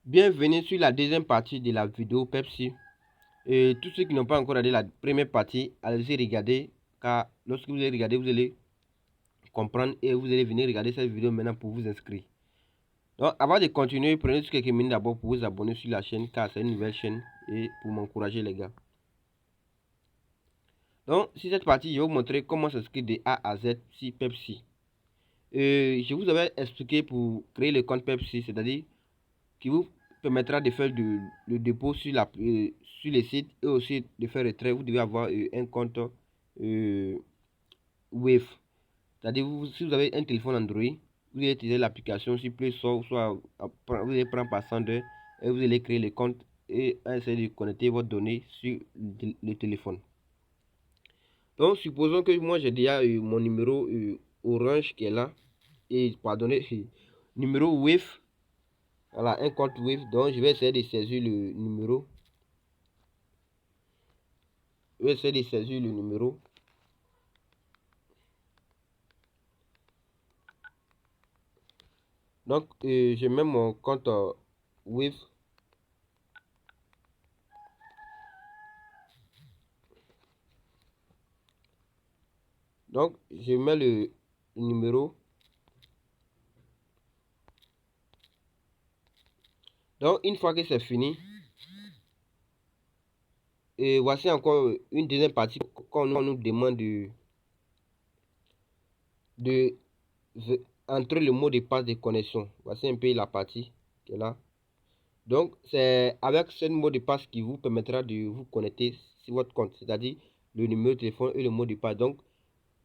Bienvenue sur la deuxième partie de la vidéo Pepsi. Et tous ceux qui n'ont pas encore regardé la première partie, allez-y regarder, car lorsque vous allez regarder, vous allez comprendre et vous allez venir regarder cette vidéo maintenant pour vous inscrire. Donc avant de continuer, prenez juste quelques minutes d'abord pour vous abonner sur la chaîne, car c'est une nouvelle chaîne et pour m'encourager les gars. Donc sur cette partie, je vais vous montrer comment s'inscrire de A à Z sur Pepsi. Je vous avais expliqué pour créer le compte Pepsi, c'est-à-dire qui vous permettra de faire le dépôt sur les sites et aussi de faire le retrait. Vous devez avoir un compte Wave. C'est-à-dire, si vous avez un téléphone Android, vous allez utiliser l'application sur Play Store, soit vous allez prendre par 102 et vous allez créer le compte et essayer de connecter votre donnée sur le téléphone. Donc, supposons que moi j'ai déjà mon numéro Orange qui est là, et pardonnez, numéro Wave. Voilà, un compte Wave. Donc, je vais essayer de saisir le numéro. Je vais essayer de saisir le numéro. Donc, je mets mon compte Wave. Donc, je mets le numéro. Donc, une fois que c'est fini, et voici encore une deuxième partie qu'on nous demande de entrer le mot de passe de connexion. Voici un peu la partie qui est là. Donc, c'est avec ce mot de passe qui vous permettra de vous connecter sur votre compte, c'est-à-dire le numéro de téléphone et le mot de passe. Donc,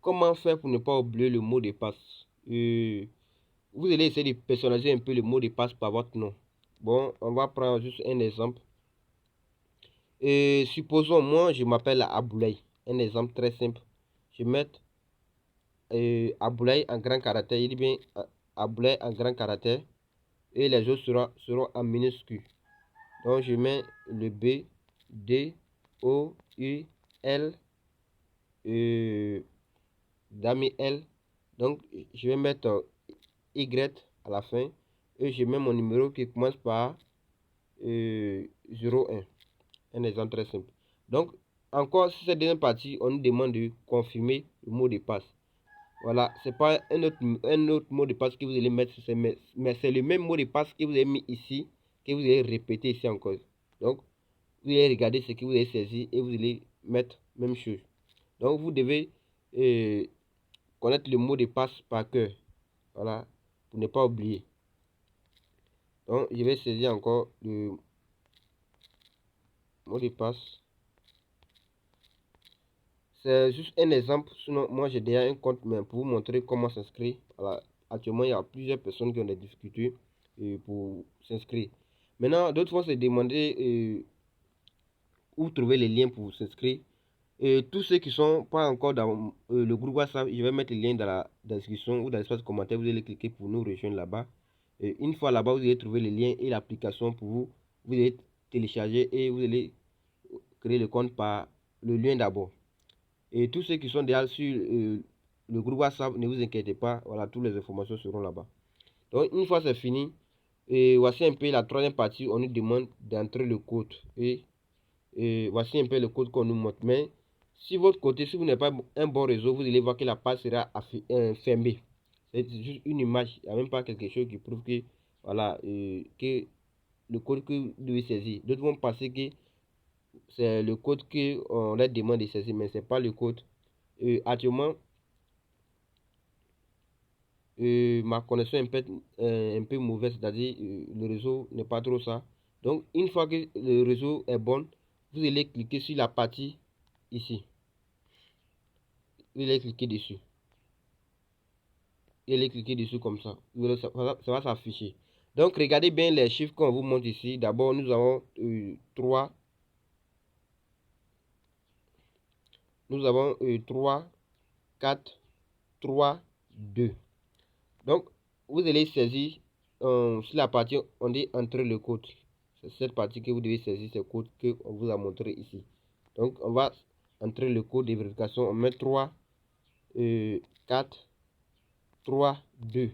comment faire pour ne pas oublier le mot de passe? Vous allez essayer de personnaliser un peu le mot de passe par votre nom. Bon, on va prendre juste un exemple. Supposons, moi, je m'appelle Aboulay. Un exemple très simple. Je vais mettre Aboulay en grand caractère. Il dit bien Aboulay en grand caractère. Et les autres seront en minuscule. Donc, je mets le B, D, O, U, L, dami L. Donc, je vais mettre Y à la fin. Et je mets mon numéro qui commence par 01. Un exemple très simple. Donc, encore, sur cette deuxième partie, on nous demande de confirmer le mot de passe. Voilà, c'est pas un autre mot de passe que vous allez mettre, mais c'est le même mot de passe que vous avez mis ici, que vous allez répéter ici encore. Donc, vous allez regarder ce que vous avez saisi et vous allez mettre même chose. Donc, vous devez connaître le mot de passe par cœur. Voilà, pour ne pas oublier. Donc, je vais saisir encore le mot de passe. C'est juste un exemple. Sinon, moi, j'ai déjà un compte, mais pour vous montrer comment s'inscrire. Voilà. Actuellement, il y a plusieurs personnes qui ont des difficultés pour s'inscrire. Maintenant, d'autres fois, c'est demander où trouver les liens pour s'inscrire. Et tous ceux qui ne sont pas encore dans le groupe WhatsApp, je vais mettre le lien dans la description ou dans l'espace commentaire. Vous allez cliquer pour nous rejoindre là-bas. Et une fois là-bas, vous allez trouver le lien et l'application pour vous. Vous allez télécharger et vous allez créer le compte par le lien d'abord. Et tous ceux qui sont déjà sur le groupe WhatsApp, ne vous inquiétez pas. Voilà, toutes les informations seront là-bas. Donc, une fois c'est fini, et voici un peu la troisième partie. On nous demande d'entrer le code. Et voici un peu le code qu'on nous montre. Mais si votre côté, si vous n'avez pas un bon réseau, vous allez voir que la page sera fermée. C'est juste une image. Il n'y a même pas quelque chose qui prouve que, voilà, que le code que vous devez saisir. D'autres vont penser que c'est le code qu'on leur demande de saisir, mais ce n'est pas le code. Actuellement, ma connexion est un peu mauvaise, c'est-à-dire le réseau n'est pas trop ça. Donc, une fois que le réseau est bon, vous allez cliquer sur la partie ici. Vous allez cliquer dessus. Vous allez cliquer dessus comme ça. Ça va s'afficher. Donc, regardez bien les chiffres qu'on vous montre ici. D'abord, nous avons 3. Nous avons 3, 4, 3, 2. Donc, vous allez saisir sur la partie, on dit entrer le code. C'est cette partie que vous devez saisir, ce code qu'on vous a montré ici. Donc, on va entrer le code de vérification. On met 3, 4, 3, 2.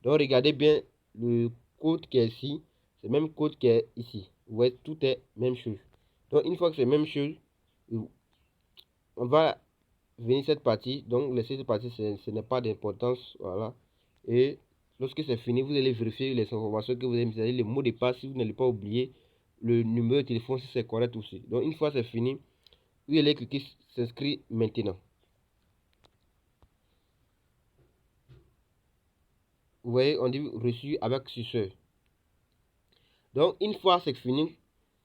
Donc, regardez bien le code qui est ici. c'est le même code qui est ici. Vous voyez, tout est même chose. Donc, une fois que c'est même chose, on va venir cette partie. Donc, laisser cette partie, ce n'est pas d'importance. Voilà. Et lorsque c'est fini, vous allez vérifier les informations que vous avez mises, les mots de passe, si vous n'allez pas oublier le numéro de téléphone, si c'est correct aussi. Donc, une fois c'est fini, vous allez cliquer s'inscrire maintenant. Vous voyez, on dit reçu avec suceur. Donc, une fois c'est fini,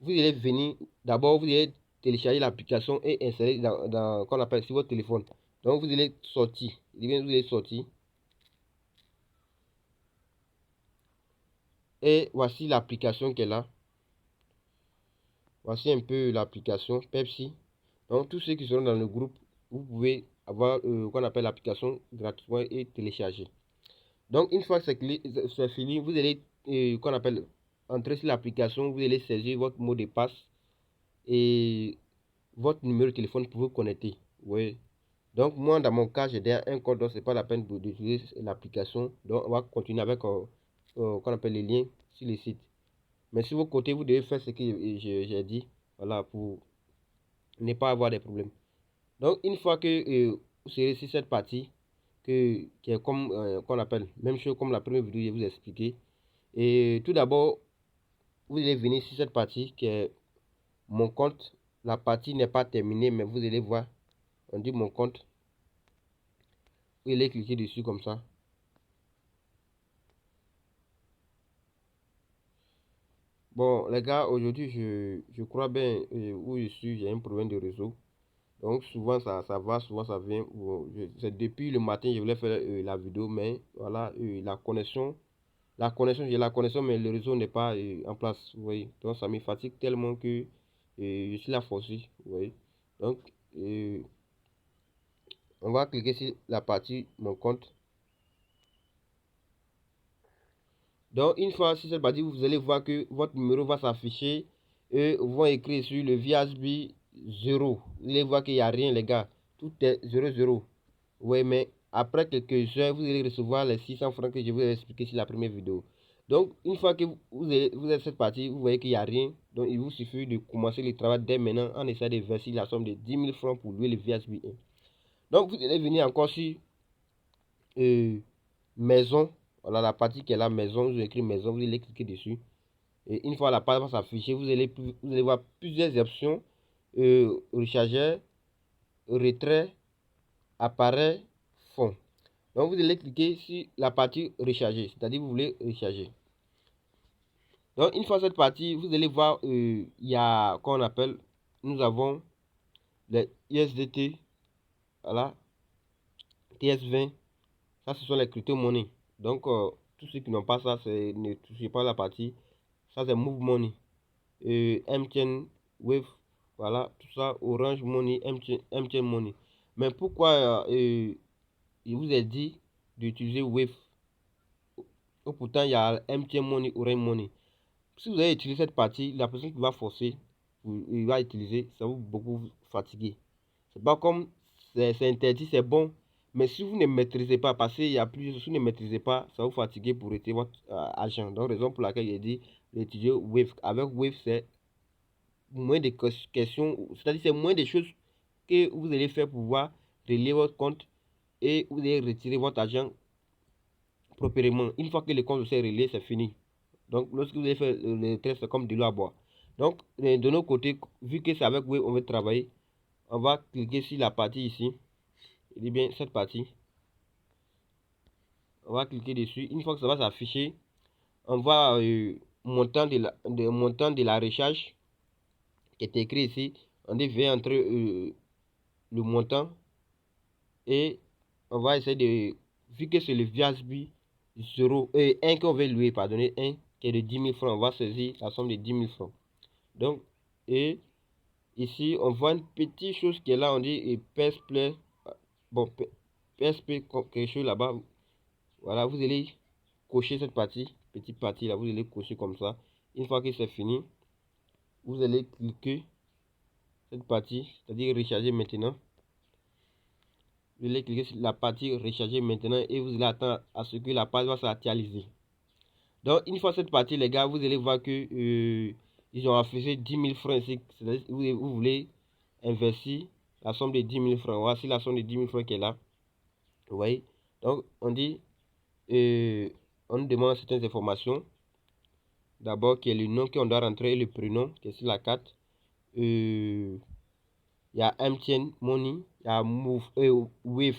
vous allez venir, d'abord, vous allez télécharger l'application et installer dans qu'on appelle sur votre téléphone. Donc, vous allez sortir. Vous allez sortir. Et voici l'application qui est là. Voici un peu l'application Pepsi. Donc, tous ceux qui seront dans le groupe, vous pouvez avoir qu'on appelle l'application gratuitement et télécharger. Donc, une fois que c'est fini, vous allez qu'on appelle entrer sur l'application, vous allez saisir votre mot de passe et votre numéro de téléphone pour vous connecter. Oui. Donc, moi, dans mon cas, j'ai déjà un compte, donc c'est pas la peine d'utiliser l'application. Donc, on va continuer avec qu'on appelle les liens sur les sites. Mais si vous côté, vous devez faire ce que j'ai dit, voilà, pour ne pas avoir des problèmes. Donc, une fois que vous serez sur cette partie, qui est comme qu'on appelle, même chose comme la première vidéo, je vous ai expliqué. Et tout d'abord, vous allez venir sur cette partie qui est mon compte. La partie n'est pas terminée, mais vous allez voir, on dit mon compte. Vous allez cliquer dessus comme ça. Bon, les gars, aujourd'hui, je crois bien où je suis, j'ai un problème de réseau. Donc, souvent, ça va, souvent, ça vient. Bon, c'est depuis le matin, je voulais faire la vidéo, mais voilà, j'ai la connexion, mais le réseau n'est pas en place, vous voyez. Donc, ça me fatigue tellement que je suis là forcé, vous voyez. Donc, on va cliquer sur la partie mon compte. Donc, une fois sur cette partie, vous allez voir que votre numéro va s'afficher et vont écrire sur le VHB 0. Vous allez voir qu'il n'y a rien, les gars. Tout est 00. Oui, mais après quelques heures, vous allez recevoir les 600 francs que je vous ai expliqué sur la première vidéo. Donc, une fois que vous êtes cette partie, vous voyez qu'il n'y a rien. Donc, il vous suffit de commencer le travail dès maintenant en essayant de verser la somme de 10 000 francs pour louer le VHB 1. Donc, vous allez venir encore sur maison. Voilà la partie qui est la maison. Vous écrit maison, vous allez cliquer dessus. Et une fois la page va s'afficher, vous allez voir plusieurs options. Rechargeur, retrait, appareil, fond. Donc vous allez cliquer sur la partie recharger, c'est-à-dire vous voulez recharger. Donc une fois cette partie, vous allez voir, il y a qu'on appelle, nous avons les USDT, voilà, TS20, ça ce sont les crypto-monnaies. Donc tous ceux qui n'ont pas ça, ne touchez pas la partie, ça c'est Move Money, MTN, Wave, voilà, tout ça, Orange Money, MTN Money. Mais pourquoi il vous a dit d'utiliser Wave? Pourtant, il y a MTN Money, Orange Money. Si vous avez utilisé cette partie, la personne qui va forcer, il va utiliser, ça va beaucoup fatiguer. C'est pas comme c'est interdit, c'est bon. Mais si vous ne maîtrisez pas, parce qu'il y a plusieurs, si vous ne maîtrisez pas, ça va vous fatiguer pour retirer votre argent. Donc, raison pour laquelle j'ai dit d'utiliser Wave. Avec Wave, c'est moins de questions, c'est-à-dire c'est moins de choses que vous allez faire pour pouvoir relier votre compte et vous allez retirer votre argent proprement. Une fois que le compte est relié, c'est fini. Donc, lorsque vous allez faire le trait, c'est comme de l'eau à boire. Donc, de notre côté, vu que c'est avec Wave, on veut travailler, on va cliquer sur la partie ici. Il dit bien cette partie. On va cliquer dessus. Une fois que ça va s'afficher, on va montant de la recharge qui est écrit ici. On devait entrer le montant et on va essayer de, vu que c'est le VHB 0 et 1 qu'on veut louer, pardonnez, 1 qui est de 10 000 francs, on va saisir la somme de 10 000 francs. Donc, et ici, on voit une petite chose qui est là, on dit et PSP, bon, PSP, quelque chose là-bas. Voilà, vous allez cocher cette partie, petite partie là, vous allez cocher comme ça. Une fois que c'est fini, vous allez cliquer cette partie, c'est-à-dire recharger maintenant. Vous allez cliquer sur la partie recharger maintenant et vous allez attendre à ce que la page va s'actualiser. Donc, une fois cette partie, les gars, vous allez voir que ils ont affiché 10 000 francs ici. C'est-à-dire que vous voulez investir la somme de 10 000 francs. Voici la somme de 10 000 francs qui est là. Vous voyez? Donc, on dit, on nous demande certaines informations. D'abord, qui est le nom qu'on doit rentrer et le prénom qui est sur la carte. Il y a MTN Money, il y a Move, Wave.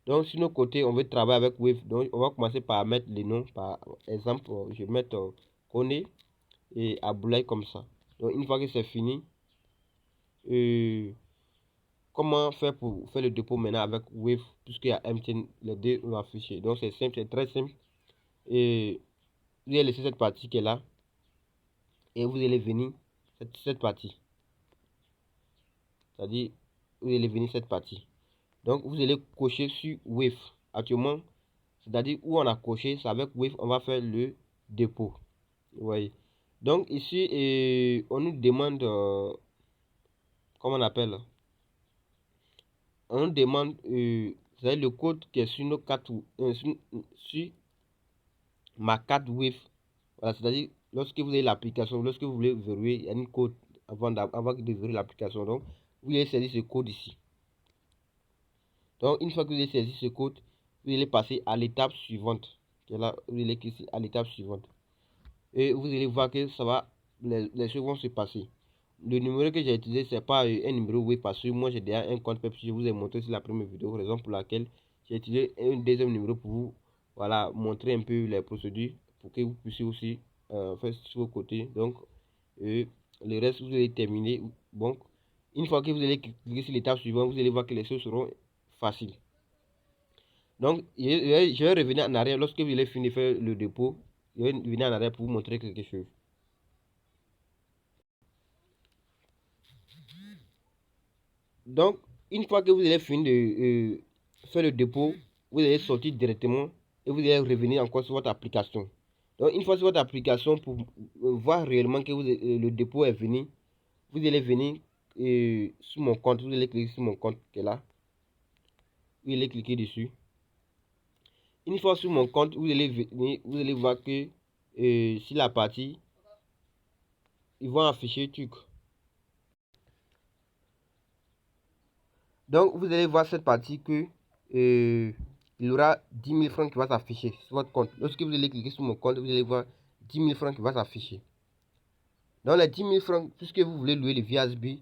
Donc, sur nos côtés, on veut travailler avec Wave. Donc, on va commencer par mettre les noms. Par exemple, je vais mettre Kone et Aboulaye comme ça. Donc, une fois que c'est fini, comment faire pour faire le dépôt maintenant avec Wave, puisqu'il y a MTN, les deux ont affiché. Donc, c'est simple, c'est très simple. Et vous allez laisser cette partie qui est là. Et vous allez venir cette partie. C'est-à-dire, vous allez venir cette partie. Donc, vous allez cocher sur Wave. Actuellement, c'est-à-dire où on a coché, c'est avec Wave, on va faire le dépôt. Vous voyez. Donc, ici, on nous demande, comment on appelle? On nous demande, c'est le code qui est sur nos cartes, sur ma carte Wave. Voilà, c'est-à-dire, lorsque vous avez l'application, lorsque vous voulez verrouiller, il y a une code avant de verrouiller l'application. Donc, vous allez saisir ce code ici. Donc, une fois que vous avez saisi ce code, vous allez passer à l'étape suivante. Là, vous allez cliquer à l'étape suivante. Et vous allez voir que ça va, les choses vont se passer. Le numéro que j'ai utilisé, c'est pas un numéro web parce que moi j'ai déjà un compte Pepsi. Je vous ai montré sur la première vidéo, raison pour laquelle j'ai utilisé un deuxième numéro pour vous, voilà, montrer un peu les procédures pour que vous puissiez aussi faire sur vos côtés. Donc, le reste, vous allez terminer. Donc, une fois que vous allez cliquer sur l'étape suivante, vous allez voir que les choses seront faciles. Donc, je vais revenir en arrière. Lorsque vous allez finir de faire le dépôt, je vais revenir en arrière pour vous montrer quelque chose. Donc, une fois que vous allez finir de faire le dépôt, vous allez sortir directement et vous allez revenir encore sur votre application. Donc, une fois sur votre application, pour voir réellement que le dépôt est venu, vous allez venir sur mon compte. Vous allez cliquer sur mon compte qui est là. Vous allez cliquer dessus. Une fois sur mon compte, vous allez venir, vous allez voir que sur la partie, ils vont afficher truc. Donc, vous allez voir cette partie que il y aura 10 000 francs qui va s'afficher sur votre compte. Lorsque vous allez cliquer sur mon compte, vous allez voir 10 000 francs qui va s'afficher. Dans les 10 000 francs, puisque vous voulez louer le VSB,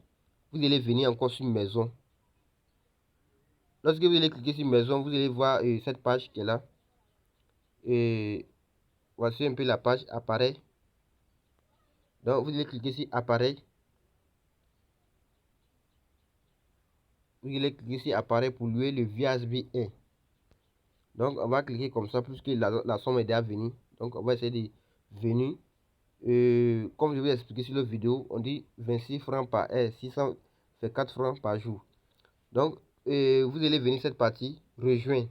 vous allez venir encore sur maison. Lorsque vous allez cliquer sur maison, vous allez voir cette page qui est là. Et voici un peu la page appareil. Donc, vous allez cliquer sur appareil. Vous allez cliquer sur appareil pour louer le VSB 1. Donc, on va cliquer comme ça, puisque la somme est déjà venue. Donc, on va essayer de venir. Comme je vais expliquer sur la vidéo, on dit 26 francs par heure, 600 fait 4 francs par jour. Donc, vous allez venir cette partie, rejoindre.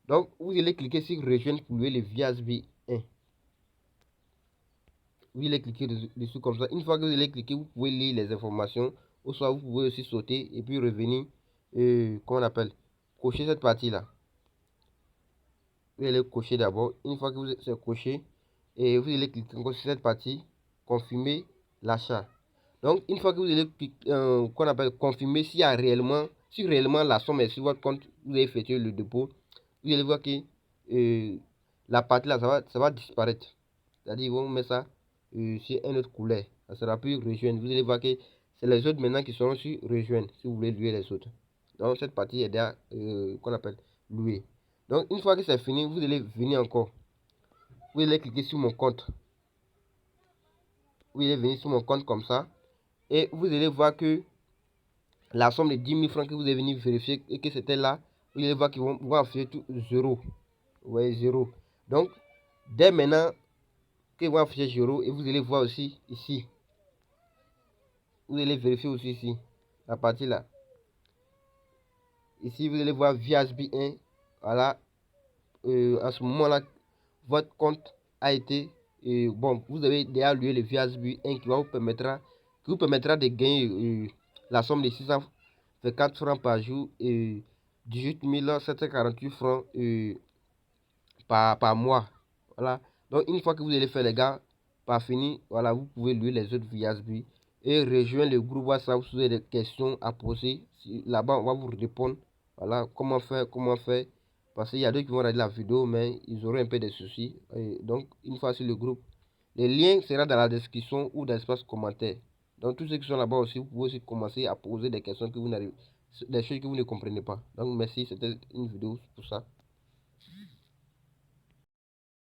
Donc, vous allez cliquer sur rejoindre pour louer le VSB 1. Vous allez cliquer dessus comme ça. Une fois que vous allez cliquer, vous pouvez lire les informations. Ou soit vous pouvez aussi sauter et puis revenir, comment on appelle, cocher cette partie-là. Vous allez cocher d'abord. Une fois que vous êtes coché, et vous allez cliquer sur cette partie, confirmer l'achat. Donc, une fois que vous allez qu'on appelle confirmer s'il y a réellement, si réellement la somme est sur votre compte, vous avez effectué le dépôt, vous allez voir que la partie là, ça va disparaître. C'est-à-dire, ils vont mettre ça sur une autre couleur. Ça sera plus rejoindre. Vous allez voir que c'est les autres maintenant qui seront sur rejoindre, si vous voulez louer les autres. Donc, cette partie est déjà, qu'on appelle louer. Donc, une fois que c'est fini, vous allez venir encore. Vous allez cliquer sur mon compte. Vous allez venir sur mon compte comme ça. Et vous allez voir que la somme de 10 000 francs que vous avez venu vérifier et que c'était là, vous allez voir qu'ils vont afficher tout 0. Vous voyez 0. Donc, dès maintenant, qu'ils vont afficher 0 et vous allez voir aussi ici. Vous allez vérifier aussi ici, la partie là. Ici, vous allez voir VSB 1. Voilà. En ce moment-là, votre compte a été bon, vous avez déjà loué le VSB 1 qui vous permettra de gagner la somme de 624 francs par jour et 18 748 francs par mois. Voilà. Donc, une fois que vous allez faire, les gars, par fini, voilà, vous pouvez lire les autres via SB et rejoindre le groupe WhatsApp si vous avez des questions à poser. Là-bas, on va vous répondre. Voilà, comment faire, comment faire. Parce qu'il y a d'autres qui vont regarder la vidéo, mais ils auront un peu de soucis. Et donc, une fois sur le groupe, le lien sera dans la description ou dans l'espace commentaire. Donc, tous ceux qui sont là-bas aussi, vous pouvez aussi commencer à poser des questions que vous n'arrivez, des choses que vous ne comprenez pas. Donc, merci, c'était une vidéo pour ça.